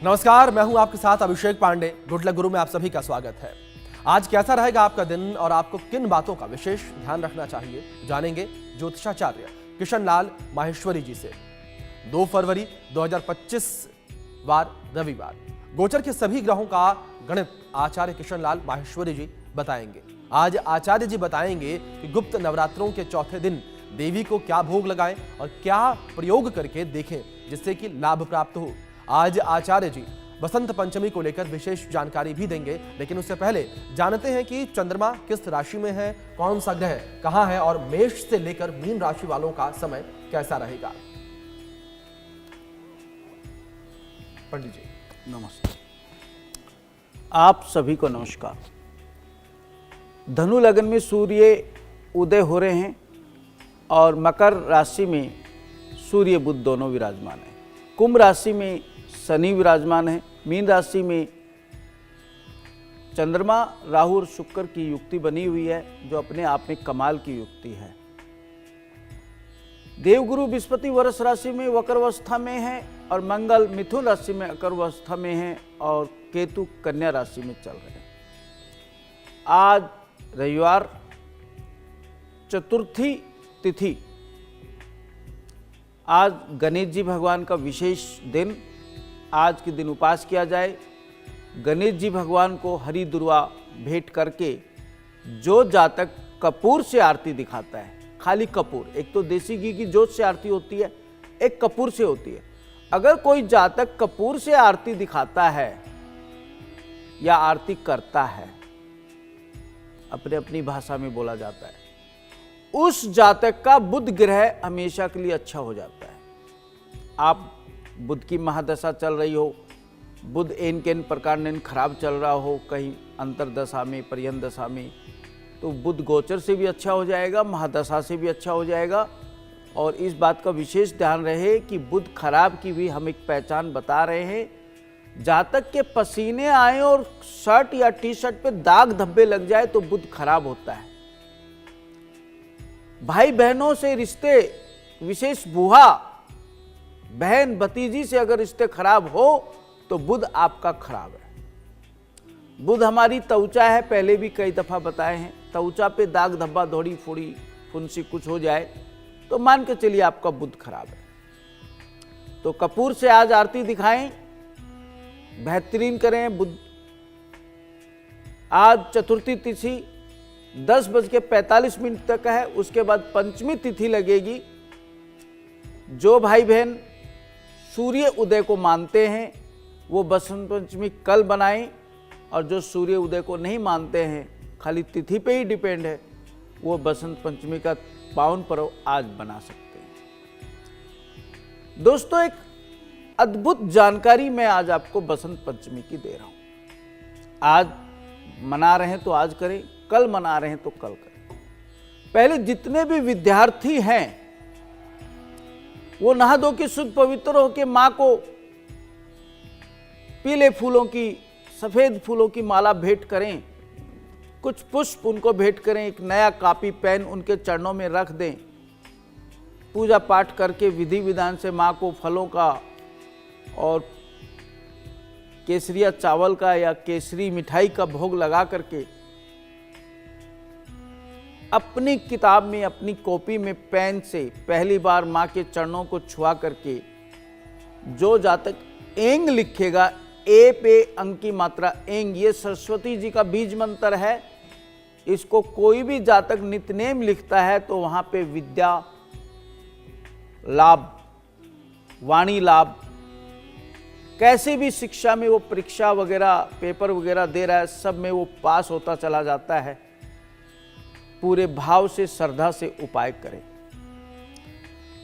नमस्कार, मैं हूं आपके साथ अभिषेक पांडे। गुड लक गुरु में आप सभी का स्वागत है। आज कैसा रहेगा आपका दिन और आपको किन बातों का विशेष ध्यान रखना चाहिए, जानेंगे ज्योतिषाचार्य किशन लाल माहेश्वरी जी से। 2 फरवरी 2025 वार रविवार, गोचर के सभी ग्रहों का गणित आचार्य किशन लाल माहेश्वरी जी बताएंगे। आज आचार्य जी बताएंगे कि गुप्त नवरात्रों के चौथे दिन देवी को क्या भोग लगाएं और क्या प्रयोग करके देखें जिससे कि लाभ प्राप्त हो। आज आचार्य जी बसंत पंचमी को लेकर विशेष जानकारी भी देंगे, लेकिन उससे पहले जानते हैं कि चंद्रमा किस राशि में है, कौन सा ग्रह कहां है और मेष से लेकर मीन राशि वालों का समय कैसा रहेगा। पंडित जी नमस्ते। आप सभी को नमस्कार। धनु लगन में सूर्य उदय हो रहे हैं और मकर राशि में सूर्य बुध दोनों विराजमान हैं। कुंभ राशि में शनि विराजमान है। मीन राशि में चंद्रमा राहु और शुक्र की युक्ति बनी हुई है, जो अपने आप में कमाल की युक्ति है। देवगुरु बृहस्पति वृष राशि में वक्रावस्था में है और मंगल मिथुन राशि में अकरावस्था में है और केतु कन्या राशि में चल रहे हैं। आज रविवार, चतुर्थी तिथि। आज गणेश जी भगवान का विशेष दिन। आज के दिन उपास किया जाए। गणेश जी भगवान को हरी दुर्वा भेंट करके जो जातक कपूर से आरती दिखाता है, खाली कपूर, एक तो देसी घी की जोत से आरती होती है, एक कपूर से होती है। अगर कोई जातक कपूर से आरती दिखाता है या आरती करता है, अपने अपनी भाषा में बोला जाता है, उस जातक का बुध ग्रह हमेशा के लिए अच्छा हो जाता है। आप बुध की महादशा चल रही हो, बुध एन के एन प्रकार ने खराब चल रहा हो, कहीं अंतरदशा में, पर्यंत दशा में, तो बुध गोचर से भी अच्छा हो जाएगा, महादशा से भी अच्छा हो जाएगा। और इस बात का विशेष ध्यान रहे कि बुध खराब की भी हम एक पहचान बता रहे हैं। जातक के पसीने आए और शर्ट या टी शर्ट पे दाग धब्बे लग जाए तो बुध खराब होता है। भाई बहनों से रिश्ते, विशेष बुआ बहन भतीजी से अगर रिश्ते खराब हो तो बुध आपका खराब है। बुध हमारी त्वचा है, पहले भी कई दफा बताए हैं। त्वचा पे दाग धब्बा, धोड़ी फोड़ी, फुंसी कुछ हो जाए तो मान के चलिए आपका बुध खराब है। तो कपूर से आज आरती दिखाएं, बेहतरीन करें। बुध आज चतुर्थी तिथि 10:45 तक है, उसके बाद पंचमी तिथि लगेगी। जो भाई बहन सूर्य उदय को मानते हैं वो बसंत पंचमी कल बनाएं, और जो सूर्य उदय को नहीं मानते हैं, खाली तिथि पे ही डिपेंड है, वो बसंत पंचमी का पावन पर्व आज बना सकते हैं। दोस्तों, एक अद्भुत जानकारी मैं आज आपको बसंत पंचमी की दे रहा हूं। आज मना रहे हैं तो आज करें, कल मना रहे हैं तो कल करें। पहले जितने भी विद्यार्थी हैं वो नहा धो के शुद्ध पवित्र होकर मां को पीले फूलों की, सफेद फूलों की माला भेंट करें, कुछ पुष्प उनको भेंट करें, एक नया कॉपी पेन उनके चरणों में रख दें, पूजा पाठ करके विधि विधान से मां को फलों का और केसरिया चावल का या केसरी मिठाई का भोग लगा करके अपनी किताब में, अपनी कॉपी में पेन से पहली बार मां के चरणों को छुआ करके जो जातक एंग लिखेगा, ए पे अंक की मात्रा एंग, ये सरस्वती जी का बीज मंत्र है। इसको कोई भी जातक नित्यनेम लिखता है तो वहां पे विद्या लाभ, वाणी लाभ, कैसे भी शिक्षा में वो परीक्षा वगैरह, पेपर वगैरह दे रहा है, सब में वो पास होता चला जाता है। पूरे भाव से, श्रद्धा से उपाय करें।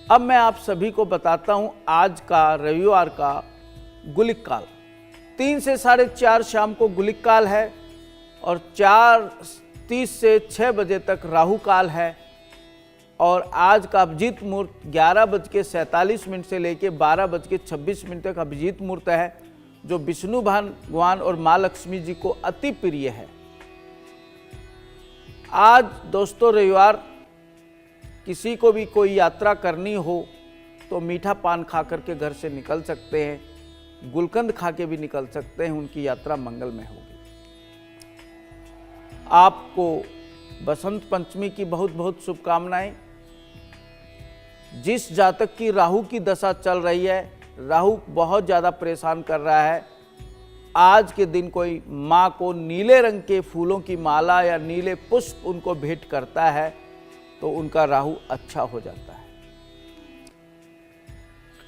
अब मैं आप सभी को बताता हूं आज का रविवार का गुलिक काल। 3 से 4:30 शाम को गुलिक काल है और 4:30 से 6 बजे तक राहु काल है। और आज का अभिजीत मुहूर्त 11:47 से लेकर 12:26 तक अभिजीत मुहूर्त है, जो विष्णु भगवान और माँ लक्ष्मी जी को अति प्रिय है। आज दोस्तों रविवार, किसी को भी कोई यात्रा करनी हो तो मीठा पान खा करके घर से निकल सकते हैं। गुलकंद खा के भी निकल सकते हैं, उनकी यात्रा मंगलमय होगी। आपको बसंत पंचमी की बहुत बहुत शुभकामनाएं। जिस जातक की राहु की दशा चल रही है, राहु बहुत ज़्यादा परेशान कर रहा है, आज के दिन कोई माँ को नीले रंग के फूलों की माला या नीले पुष्प उनको भेंट करता है तो उनका राहु अच्छा हो जाता है।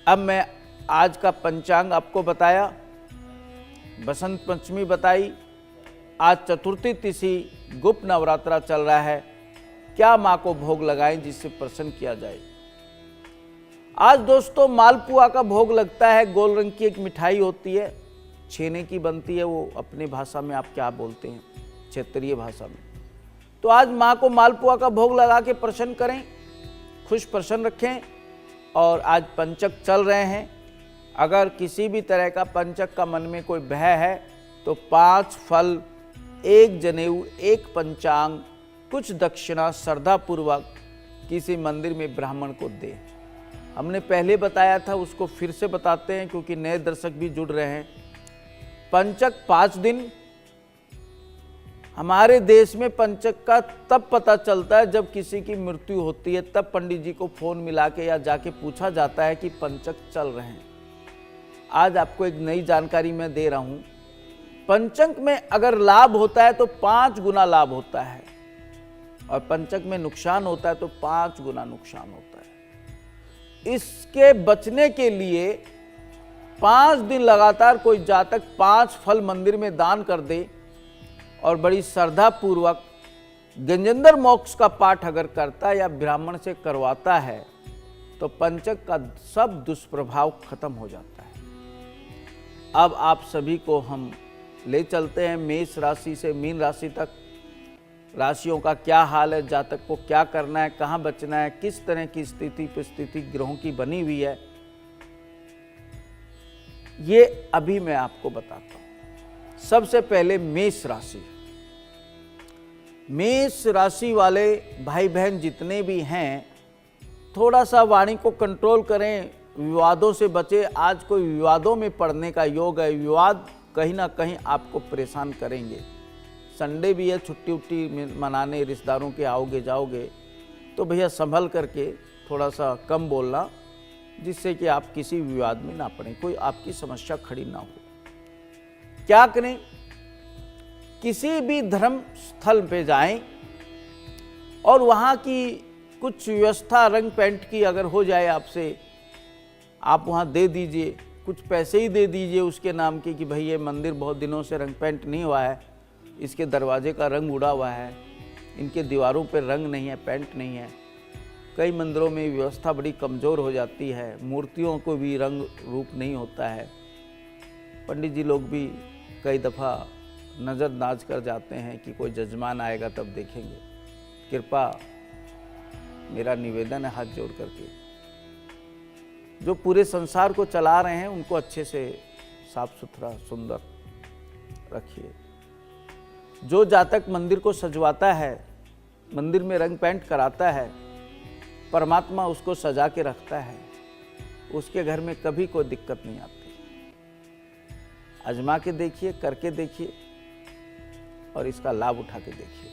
अब मैं आज का पंचांग आपको बताया, बसंत पंचमी बताई, आज चतुर्थी तिथि, गुप्त नवरात्रा चल रहा है। क्या माँ को भोग लगाएं जिससे प्रसन्न किया जाए। आज दोस्तों मालपुआ का भोग लगता है। गोल रंग की एक मिठाई होती है, छेने की बनती है, वो अपनी भाषा में आप क्या बोलते हैं, क्षेत्रीय भाषा में। तो आज माँ को मालपुआ का भोग लगा के प्रसन्न करें, खुश प्रसन्न रखें। और आज पंचक चल रहे हैं, अगर किसी भी तरह का पंचक का मन में कोई भय है तो 5 फल, 1 जनेऊ, 1 पंचांग, कुछ दक्षिणा श्रद्धापूर्वक किसी मंदिर में ब्राह्मण को दे। हमने पहले बताया था, उसको फिर से बताते हैं क्योंकि नए दर्शक भी जुड़ रहे हैं। पंचक 5 दिन। हमारे देश में पंचक का तब पता चलता है जब किसी की मृत्यु होती है, तब पंडित जी को फोन मिला के या जाके पूछा जाता है कि पंचक चल रहे हैं। आज आपको एक नई जानकारी मैं दे रहा हूं। पंचक में अगर लाभ होता है तो 5 गुना लाभ होता है, और पंचक में नुकसान होता है तो 5 गुना नुकसान होता है। इसके बचने के लिए 5 दिन लगातार कोई जातक 5 फल मंदिर में दान कर दे और बड़ी श्रद्धा पूर्वक गजेंद्र मोक्ष का पाठ अगर करता है या ब्राह्मण से करवाता है तो पंचक का सब दुष्प्रभाव खत्म हो जाता है। अब आप सभी को हम ले चलते हैं मेष राशि से मीन राशि तक। राशियों का क्या हाल है, जातक को क्या करना है, कहां बचना है, किस तरह की स्थिति परिस्थिति ग्रहों की बनी हुई है, ये अभी मैं आपको बताता हूं। सबसे पहले मेष राशि। मेष राशि वाले भाई बहन जितने भी हैं, थोड़ा सा वाणी को कंट्रोल करें, विवादों से बचे। आज कोई विवादों में पड़ने का योग है। विवाद कहीं ना कहीं आपको परेशान करेंगे। संडे भी है, छुट्टी उट्टी मनाने रिश्तेदारों के आओगे जाओगे तो भैया संभल करके थोड़ा सा कम बोलना, जिससे कि आप किसी विवाद में ना पड़ें, कोई आपकी समस्या खड़ी ना हो। क्या करें, किसी भी धर्म स्थल पे जाएं और वहाँ की कुछ व्यवस्था रंग पेंट की अगर हो जाए आपसे, आप वहाँ दे दीजिए, कुछ पैसे ही दे दीजिए उसके नाम के कि भाई ये मंदिर बहुत दिनों से रंग पेंट नहीं हुआ है, इसके दरवाजे का रंग उड़ा हुआ है, इनके दीवारों पर रंग नहीं है, पेंट नहीं है। कई मंदिरों में व्यवस्था बड़ी कमज़ोर हो जाती है, मूर्तियों को भी रंग रूप नहीं होता है। पंडित जी लोग भी कई दफ़ा नज़रअंदाज कर जाते हैं कि कोई जजमान आएगा तब देखेंगे। कृपा मेरा निवेदन है हाथ जोड़ करके, जो पूरे संसार को चला रहे हैं उनको अच्छे से साफ सुथरा सुंदर रखिए। जो जातक मंदिर को सजवाता है, मंदिर में रंग पेंट कराता है, परमात्मा उसको सजा के रखता है, उसके घर में कभी कोई दिक्कत नहीं आती। आजमा के देखिए, करके देखिए और इसका लाभ उठा के देखिए।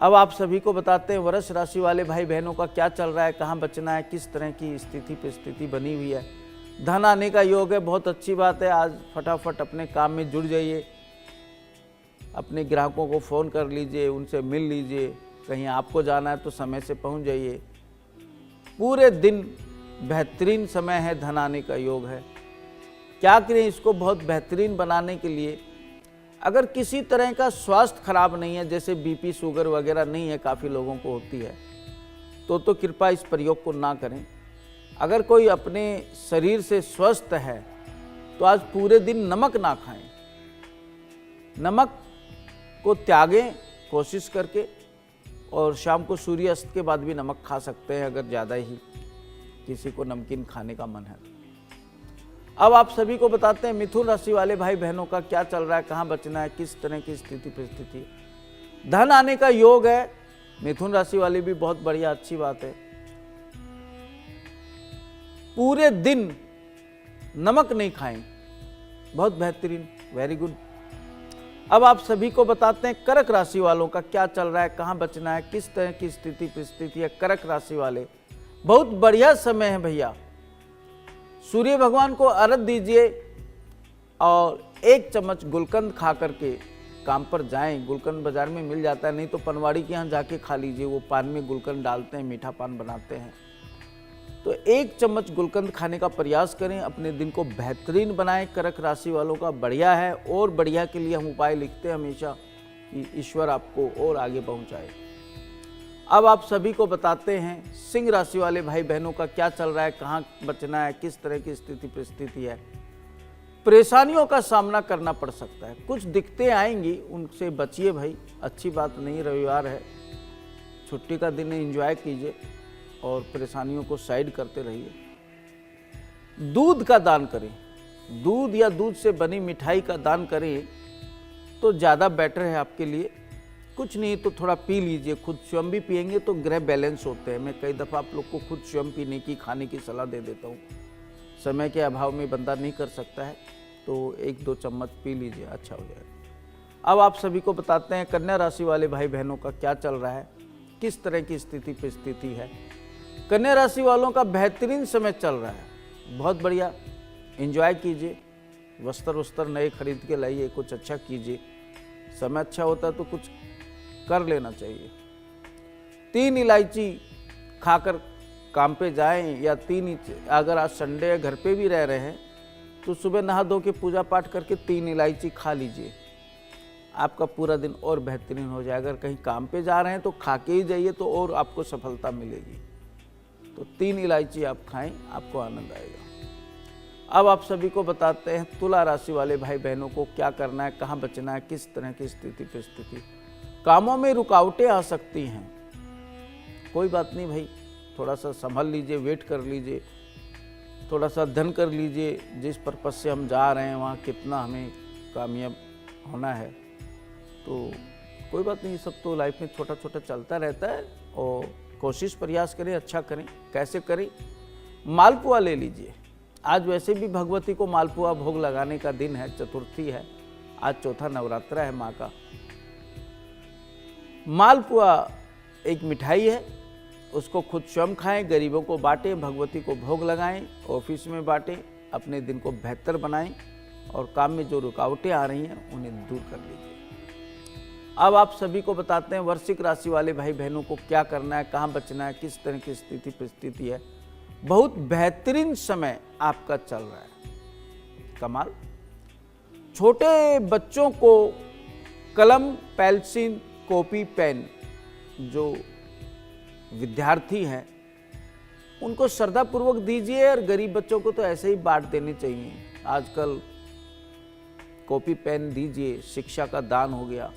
अब आप सभी को बताते हैं वृष राशि वाले भाई बहनों का क्या चल रहा है, कहाँ बचना है, किस तरह की स्थिति परिस्थिति बनी हुई है। धन आने का योग है, बहुत अच्छी बात है। आज फटाफट अपने काम में जुड़ जाइए, अपने ग्राहकों को फ़ोन कर लीजिए, उनसे मिल लीजिए। कहीं आपको जाना है तो समय से पहुंच जाइए। पूरे दिन बेहतरीन समय है, धन आने का योग है। क्या करें इसको बहुत बेहतरीन बनाने के लिए? अगर किसी तरह का स्वास्थ्य खराब नहीं है, जैसे बीपी शुगर वगैरह नहीं है, काफ़ी लोगों को होती है, तो कृपया इस प्रयोग को ना करें। अगर कोई अपने शरीर से स्वस्थ है तो आज पूरे दिन नमक ना खाएं, नमक को त्यागें कोशिश करके, और शाम को सूर्यास्त के बाद भी नमक खा सकते हैं अगर ज़्यादा ही किसी को नमकीन खाने का मन है। अब आप सभी को बताते हैं मिथुन राशि वाले भाई बहनों का क्या चल रहा है, कहाँ बचना है, किस तरह की स्थिति परिस्थिति। धन आने का योग है, मिथुन राशि वाले भी बहुत बढ़िया, अच्छी बात है। पूरे दिन नमक नहीं खाएं, बहुत बेहतरीन, वेरी गुड। अब आप सभी को बताते हैं कर्क राशि वालों का क्या चल रहा है, कहाँ बचना है, किस तरह की स्थिति परिस्थिति है। कर्क राशि वाले, बहुत बढ़िया समय है भैया। सूर्य भगवान को अर्घ्य दीजिए और 1 चम्मच गुलकंद खा करके काम पर जाएं। गुलकंद बाजार में मिल जाता है, नहीं तो पनवाड़ी के यहाँ जाके खा लीजिए, वो पान में गुलकंद डालते हैं, मीठा पान बनाते हैं। तो 1 चम्मच गुलकंद खाने का प्रयास करें, अपने दिन को बेहतरीन बनाएं। कर्क राशि वालों का बढ़िया है, और बढ़िया के लिए हम उपाय लिखते हैं हमेशा कि ईश्वर आपको और आगे पहुंचाए। अब आप सभी को बताते हैं सिंह राशि वाले भाई बहनों का क्या चल रहा है, कहाँ बचना है, किस तरह की स्थिति परिस्थिति है। परेशानियों का सामना करना पड़ सकता है, कुछ दिक्कतें आएंगी, उनसे बचिए भाई, अच्छी बात नहीं। रविवार है, छुट्टी का दिन है, एंजॉय कीजिए और परेशानियों को साइड करते रहिए। दूध का दान करें, दूध या दूध से बनी मिठाई का दान करें तो ज़्यादा बेटर है आपके लिए। कुछ नहीं तो थोड़ा पी लीजिए, खुद स्वयं भी पिएंगे तो ग्रह बैलेंस होते हैं। मैं कई दफ़ा आप लोग को खुद स्वयं पीने की, खाने की सलाह दे देता हूँ। समय के अभाव में बंदा नहीं कर सकता है तो 1-2 चम्मच पी लीजिए, अच्छा हो जाएगा। अब आप सभी को बताते हैं कन्या राशि वाले भाई बहनों का क्या चल रहा है, किस तरह की स्थिति परिस्थिति है। कन्या राशि वालों का बेहतरीन समय चल रहा है, बहुत बढ़िया, एंजॉय कीजिए, वस्त्र नए खरीद के लाइए, कुछ अच्छा कीजिए। समय अच्छा होता है तो कुछ कर लेना चाहिए। 3 इलायची खाकर काम पे जाएं, या 3, अगर आज संडे है घर पे भी रह रहे हैं तो सुबह नहा धो के पूजा पाठ करके 3 इलायची खा लीजिए, आपका पूरा दिन और बेहतरीन हो जाएगा। अगर कहीं काम पे जा रहे हैं तो खा के ही जाइए तो और आपको सफलता मिलेगी। तो 3 इलायची आप खाएं, आपको आनंद आएगा। अब आप सभी को बताते हैं तुला राशि वाले भाई बहनों को क्या करना है, कहाँ बचना है, किस तरह की स्थिति परिस्थिति। कामों में रुकावटें आ सकती हैं, कोई बात नहीं भाई, थोड़ा सा संभल लीजिए, वेट कर लीजिए, थोड़ा सा अध्ययन कर लीजिए, जिस पर्पज से हम जा रहे हैं वहाँ कितना हमें कामयाब होना है। तो कोई बात नहीं, सब तो लाइफ में छोटा छोटा चलता रहता है, और कोशिश प्रयास करें, अच्छा करें। कैसे करें, मालपुआ ले लीजिए। आज वैसे भी भगवती को मालपुआ भोग लगाने का दिन है, चतुर्थी है, आज चौथा नवरात्रा है माँ का। मालपुआ एक मिठाई है, उसको खुद स्वयं खाएं, गरीबों को बांटें, भगवती को भोग लगाएं, ऑफिस में बांटें, अपने दिन को बेहतर बनाएं और काम में जो रुकावटें आ रही हैं उन्हें दूर कर लीजिए। अब आप सभी को बताते हैं वृश्चिक राशि वाले भाई बहनों को क्या करना है, कहाँ बचना है, किस तरह की स्थिति परिस्थिति है। बहुत बेहतरीन समय आपका चल रहा है, कमाल। छोटे बच्चों को कलम, पेंसिल, कॉपी, पेन, जो विद्यार्थी हैं उनको श्रद्धापूर्वक दीजिए, और गरीब बच्चों को तो ऐसे ही बांट देने चाहिए। आजकल कॉपी पेन दीजिए, शिक्षा का दान हो गया,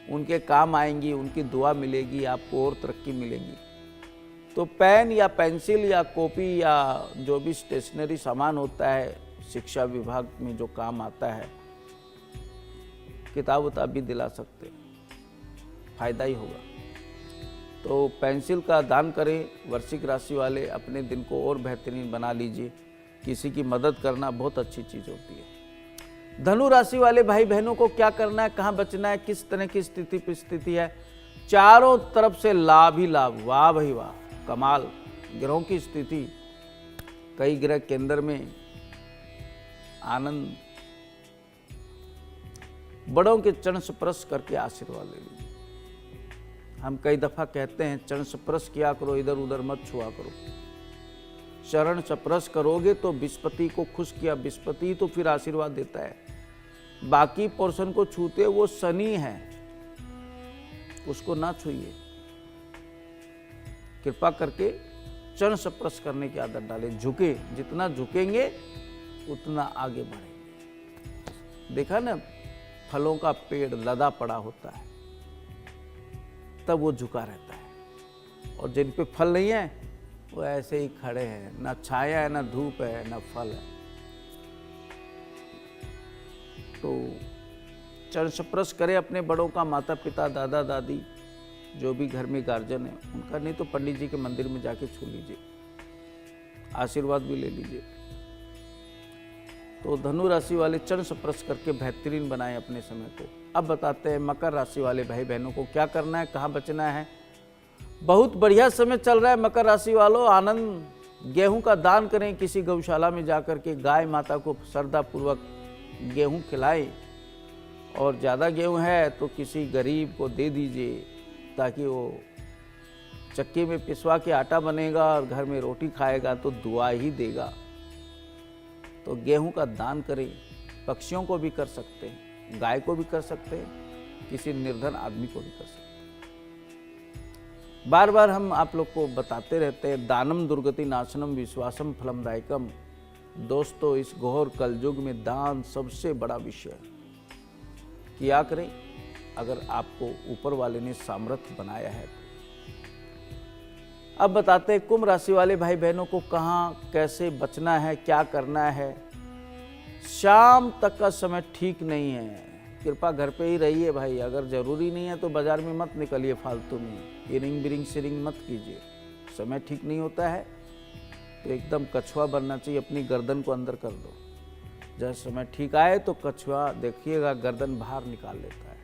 उनके काम आएंगी, उनकी दुआ मिलेगी, आपको और तरक्की मिलेगी। तो पेन या पेंसिल या कॉपी या जो भी स्टेशनरी सामान होता है शिक्षा विभाग में जो काम आता है, किताब उताब भी दिला सकते, फायदा ही होगा। तो पेंसिल का दान करें। वृश्चिक राशि वाले अपने दिन को और बेहतरीन बना लीजिए। किसी की मदद करना बहुत अच्छी चीज़ होती है। धनु राशि वाले भाई बहनों को क्या करना है, कहाँ बचना है, किस तरह की स्थिति परिस्थिति है। चारों तरफ से लाभ ही लाभ, वाह भाई वाह, कमाल। ग्रहों की स्थिति, कई ग्रह केंद्र में, आनंद। बड़ों के चरण स्पर्श करके आशीर्वाद ले लीजिए। हम कई दफा कहते हैं चरण स्पर्श किया करो, इधर उधर मत छुआ करो। चरण स्पर्श करोगे तो विस्पति को खुश किया, विस्पति तो फिर आशीर्वाद देता है। बाकी पोर्शन को छूते वो शनि है, उसको ना छूइए। कृपा करके चरण स्पर्श करने की आदत डालें। झुके, जितना झुकेंगे उतना आगे बढ़ेंगे। देखा ना, फलों का पेड़ लदा पड़ा होता है तब वो झुका रहता है, और जिन पे फल नहीं है वो ऐसे ही खड़े हैं, ना छाया है, ना धूप है, ना फल है। तो चरण स्पर्श करें अपने बड़ों का, माता पिता, दादा दादी, जो भी घर में गार्जियन है उनका, नहीं तो पंडित जी के मंदिर में जाके छू लीजिए, आशीर्वाद भी ले लीजिए। तो धनु राशि वाले चरण स्पर्श करके बेहतरीन बनाएं अपने समय को। अब बताते हैं मकर राशि वाले भाई बहनों को क्या करना है, कहाँ बचना है। बहुत बढ़िया समय चल रहा है मकर राशि वालों, आनंद। गेहूं का दान करें, किसी गौशाला में जाकर के गाय माता को श्रद्धापूर्वक गेहूं खिलाएं, और ज़्यादा गेहूं है तो किसी गरीब को दे दीजिए, ताकि वो चक्की में पिसवा के आटा बनेगा और घर में रोटी खाएगा तो दुआ ही देगा। तो गेहूं का दान करें। पक्षियों को भी कर सकते हैं, गाय को भी कर सकते हैं, किसी निर्धन आदमी को भी कर सकते हैं। बार बार हम आप लोग को बताते रहते हैं, दानम दुर्गति नाशनम विश्वासम फलमदायकम। दोस्तों, इस घोर कलयुग में दान सबसे बड़ा विषय है। किया करें अगर आपको ऊपर वाले ने सामर्थ्य बनाया है तो। अब बताते हैं कुंभ राशि वाले भाई बहनों को कहाँ कैसे बचना है, क्या करना है। शाम तक का समय ठीक नहीं है, कृपा घर पे ही रहिए भाई। अगर जरूरी नहीं है तो बाजार में मत निकलिए फालतू में, इरिंग बिरिंग सिरिंग मत कीजिए। समय ठीक नहीं होता है तो एकदम कछुआ बनना चाहिए, अपनी गर्दन को अंदर कर दो। जब समय ठीक आए तो कछुआ देखिएगा गर्दन बाहर निकाल लेता है।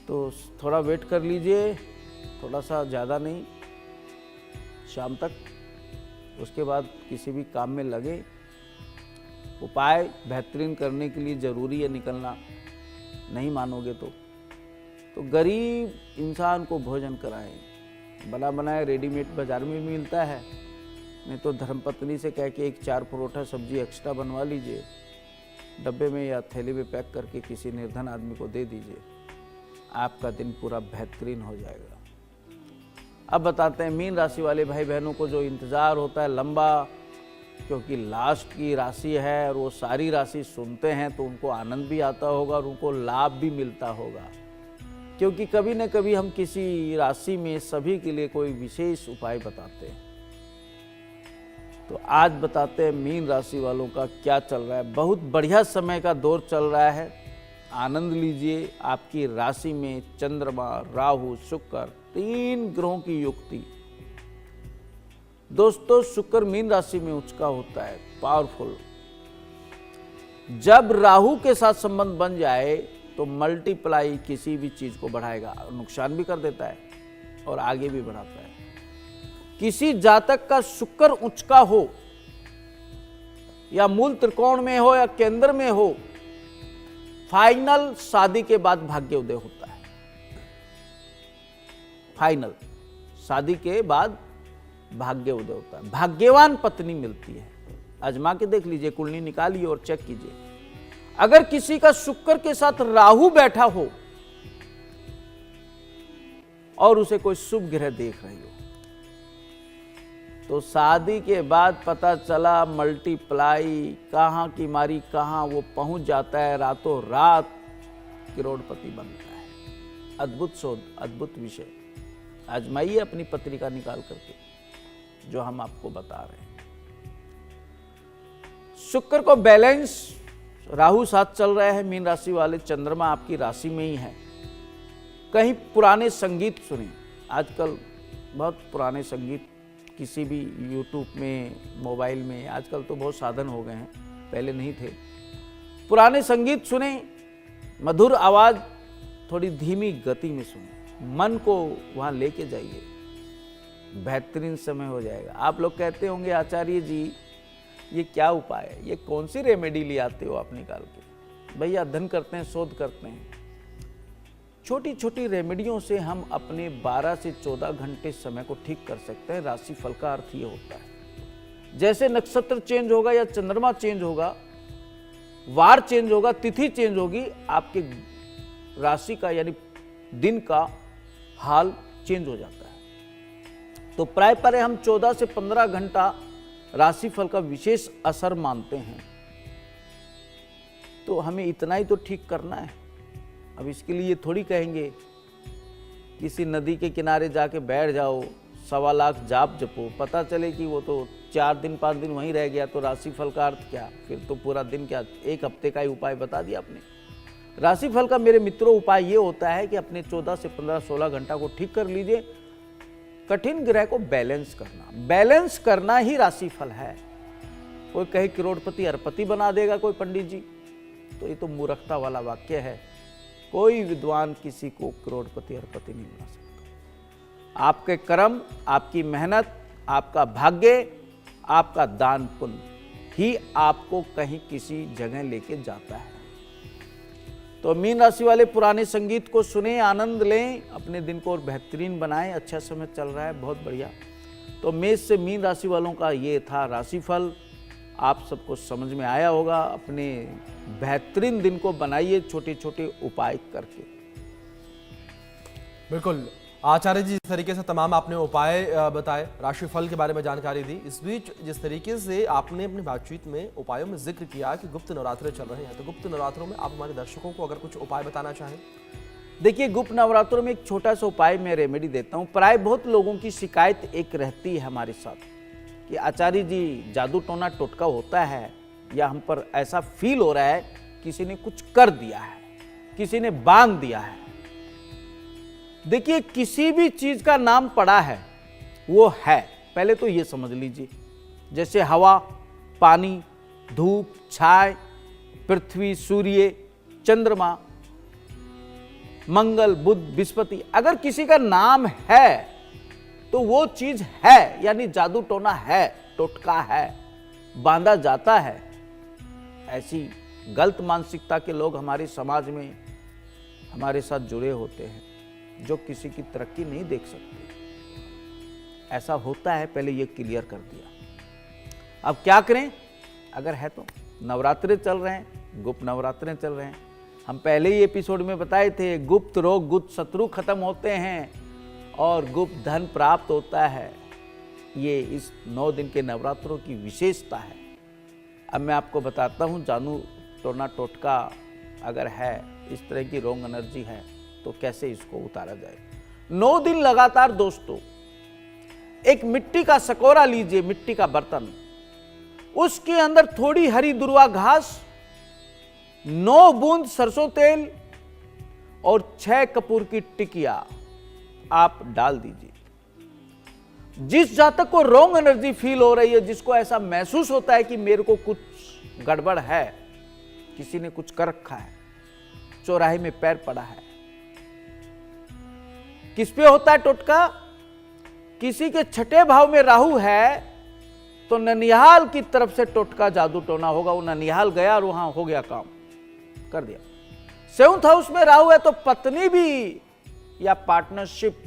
तो थोड़ा वेट कर लीजिए, थोड़ा सा, ज़्यादा नहीं, शाम तक। उसके बाद किसी भी काम में लगे। उपाय बेहतरीन करने के लिए ज़रूरी है निकलना, नहीं मानोगे तो गरीब इंसान को भोजन कराएं। बना बनाया रेडीमेड बाजार में मिलता है, नहीं तो धर्मपत्नी से कह के 1-4 परोठा सब्जी एक्स्ट्रा बनवा लीजिए, डब्बे में या थैली में पैक करके किसी निर्धन आदमी को दे दीजिए। आपका दिन पूरा बेहतरीन हो जाएगा। अब बताते हैं मीन राशि वाले भाई बहनों को जो इंतज़ार होता है लंबा, क्योंकि लास्ट की राशि है और वो सारी राशि सुनते हैं तो उनको आनंद भी आता होगा और उनको लाभ भी मिलता होगा। क्योंकि कभी न कभी हम किसी राशि में सभी के लिए कोई विशेष उपाय बताते हैं। तो आज बताते हैं मीन राशि वालों का क्या चल रहा है। बहुत बढ़िया समय का दौर चल रहा है, आनंद लीजिए। आपकी राशि में चंद्रमा, राहु, शुक्र, 3 ग्रहों की युक्ति। दोस्तों, शुक्र मीन राशि में उचका होता है, पावरफुल। जब राहु के साथ संबंध बन जाए तो मल्टीप्लाई किसी भी चीज को बढ़ाएगा, नुकसान भी कर देता है और आगे भी बढ़ाता है। किसी जातक का शुक्र उचका हो, या मूल त्रिकोण में हो या केंद्र में हो, फाइनल शादी के बाद भाग्योदय होता है। फाइनल शादी के बाद भाग्योदय होता है, भाग्यवान पत्नी मिलती है। आजमा के देख लीजिए, कुंडली निकालिए और चेक कीजिए। अगर किसी का शुक्र के साथ राहु बैठा हो और उसे कोई शुभ ग्रह देख रही हो, तो शादी के बाद पता चला मल्टीप्लाई कहां की मारी कहां वो पहुंच जाता है, रातों रात करोड़पति बनता है। अद्भुत शोध, अद्भुत विषय। आजमाइए अपनी पत्रिका निकाल करके, जो हम आपको बता रहे हैं। शुक्र को बैलेंस राहु साथ चल रहा है मीन राशि वाले, चंद्रमा आपकी राशि में ही है। कहीं पुराने संगीत सुने, आजकल बहुत पुराने संगीत किसी भी यूट्यूब में, मोबाइल में, आजकल तो बहुत साधन हो गए हैं, पहले नहीं थे। पुराने संगीत सुने, मधुर आवाज, थोड़ी धीमी गति में सुने, मन को वहां लेके जाइए, बेहतरीन समय हो जाएगा। आप लोग कहते होंगे आचार्य जी ये क्या उपाय है, ये कौन सी रेमेडी ले आते हो आप निकाल के। भैया अध्ययन करते हैं, शोध करते हैं। छोटी छोटी रेमेडियों से हम अपने 12 से 14 घंटे समय को ठीक कर सकते हैं। राशि फल का अर्थ ये होता है, जैसे नक्षत्र चेंज होगा या चंद्रमा चेंज होगा, वार चेंज होगा, तिथि चेंज होगी, आपके राशि का यानी दिन का हाल चेंज हो जाता है। तो प्राय हम 14 से 15 घंटा राशिफल का विशेष असर मानते हैं। तो हमें इतना ही तो ठीक करना है। अब इसके लिए थोड़ी कहेंगे किसी नदी के किनारे जाके बैठ जाओ, 1.25 लाख जाप जपो, पता चले कि वो तो 4 दिन 5 दिन वहीं रह गया, तो राशिफल का अर्थ क्या, फिर तो पूरा दिन क्या, 1 हफ्ते का ही उपाय बता दिया आपने। राशिफल का मेरे मित्रों उपाय ये होता है कि अपने 14 से 15-16 घंटा को ठीक कर लीजिए। कठिन ग्रह को बैलेंस करना ही राशिफल है। कोई कहे करोड़पति अरबपति बना देगा कोई पंडित जी, तो ये तो मूर्खता वाला वाक्य है। कोई विद्वान किसी को करोड़पति अरबपति नहीं बना सकता। आपके कर्म, आपकी मेहनत, आपका भाग्य, आपका दान पुण्य ही आपको कहीं किसी जगह लेके जाता है। तो मीन राशि वाले पुराने संगीत को सुने, आनंद लें, अपने दिन को और बेहतरीन बनाएं। अच्छा समय चल रहा है, बहुत बढ़िया। तो मेष से मीन राशि वालों का ये था राशिफल। आप सबको समझ में आया होगा। अपने बेहतरीन दिन को बनाइए छोटे छोटे उपाय करके। बिल्कुल आचार्य जी, जिस तरीके से तमाम आपने उपाय बताए, राशिफल के बारे में जानकारी दी, इस बीच जिस तरीके से आपने अपनी बातचीत में उपायों में जिक्र किया कि गुप्त नवरात्रे चल रहे हैं, तो गुप्त नवरात्रों में आप हमारे दर्शकों को अगर कुछ उपाय बताना चाहें। देखिए, गुप्त नवरात्रों में एक छोटा सा उपाय मैं रेमेडी देता हूँ। प्राय बहुत लोगों की शिकायत एक रहती है हमारे साथ कि आचार्य जी जादू टोना टोटका होता है, या हम पर ऐसा फील हो रहा है किसी ने कुछ कर दिया है, किसी ने बांध दिया है। देखिए, किसी भी चीज का नाम पड़ा है वो है, पहले तो ये समझ लीजिए। जैसे हवा, पानी, धूप, छाया, पृथ्वी, सूर्य, चंद्रमा, मंगल, बुध, बृहस्पति, अगर किसी का नाम है तो वो चीज है, यानी जादू टोना है, टोटका है, बांधा जाता है। ऐसी गलत मानसिकता के लोग हमारे समाज में हमारे साथ जुड़े होते हैं, जो किसी की तरक्की नहीं देख सकते। ऐसा होता है, पहले ये क्लियर कर दिया। अब क्या करें? अगर है तो नवरात्रे चल रहे हैं, गुप्त नवरात्रे चल रहे हैं। हम पहले ही एपिसोड में बताए थे, गुप्त रोग, गुप्त शत्रु खत्म होते हैं और गुप्त धन प्राप्त होता है। ये इस 9 दिन के नवरात्रों की विशेषता है। अब मैं आपको बताता हूँ, जानू टोना टोटका अगर है, इस तरह की रॉन्ग एनर्जी है, तो कैसे इसको उतारा जाए। 9 दिन लगातार दोस्तों, एक मिट्टी का सकोरा लीजिए, मिट्टी का बर्तन, उसके अंदर थोड़ी हरी दुर्वा घास, 9 बूंद सरसों तेल और 6 कपूर की टिकिया आप डाल दीजिए। जिस जातक को रॉन्ग एनर्जी फील हो रही है, जिसको ऐसा महसूस होता है कि मेरे को कुछ गड़बड़ है, किसी ने कुछ कर रखा है, चौराहे में पैर पड़ा है। किस पे होता है टोटका? किसी के छठे भाव में राहु है तो ननिहाल की तरफ से टोटका जादू टोना होगा। वो ननिहाल गया और वहां हो गया, काम कर दिया। 7th हाउस में राहु है तो पत्नी भी या पार्टनरशिप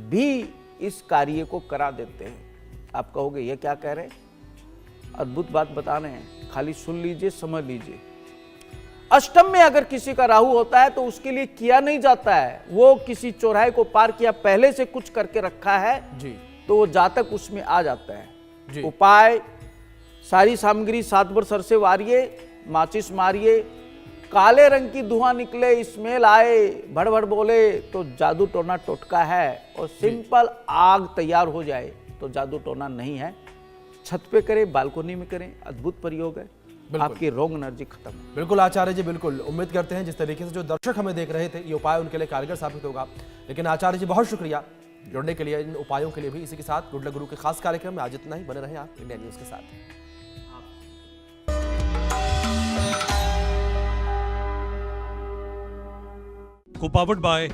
भी इस कार्य को करा देते हैं। आप कहोगे ये क्या कह रहे हैं? अद्भुत बात बता रहे हैं, खाली सुन लीजिए, समझ लीजिए। अष्टम में अगर किसी का राहु होता है तो उसके लिए किया नहीं जाता है, वो किसी चौराहे को पार किया, पहले से कुछ करके रखा है जी, तो वो जातक उसमें आ जाता है जी। उपाय, सारी सामग्री 7 बार सर से वारिए, माचिस मारिए, काले रंग की धुआं निकले, स्मेल आए, भड़भड़ बोले, तो जादू टोना टोटका है। और सिंपल आग तैयार हो जाए तो जादू टोना नहीं है। छत पे करें, बालकोनी में करें, अद्भुत प्रयोग है, आपकी रॉन्ग एनर्जी खत्म। बिल्कुल आचार्य जी, बिल्कुल उम्मीद करते हैं जिस तरीके से जो दर्शक हमें देख रहे थे, ये उपाय उनके लिए कारगर साबित होगा। लेकिन आचार्य जी, बहुत शुक्रिया जुड़ने के लिए, इन उपायों के लिए भी। इसी के साथ गुड लक गुरु के खास कार्यक्रम में आज इतना ही। बने रहें आप इंडिया न्यूज के साथ। को पावर्ड बाय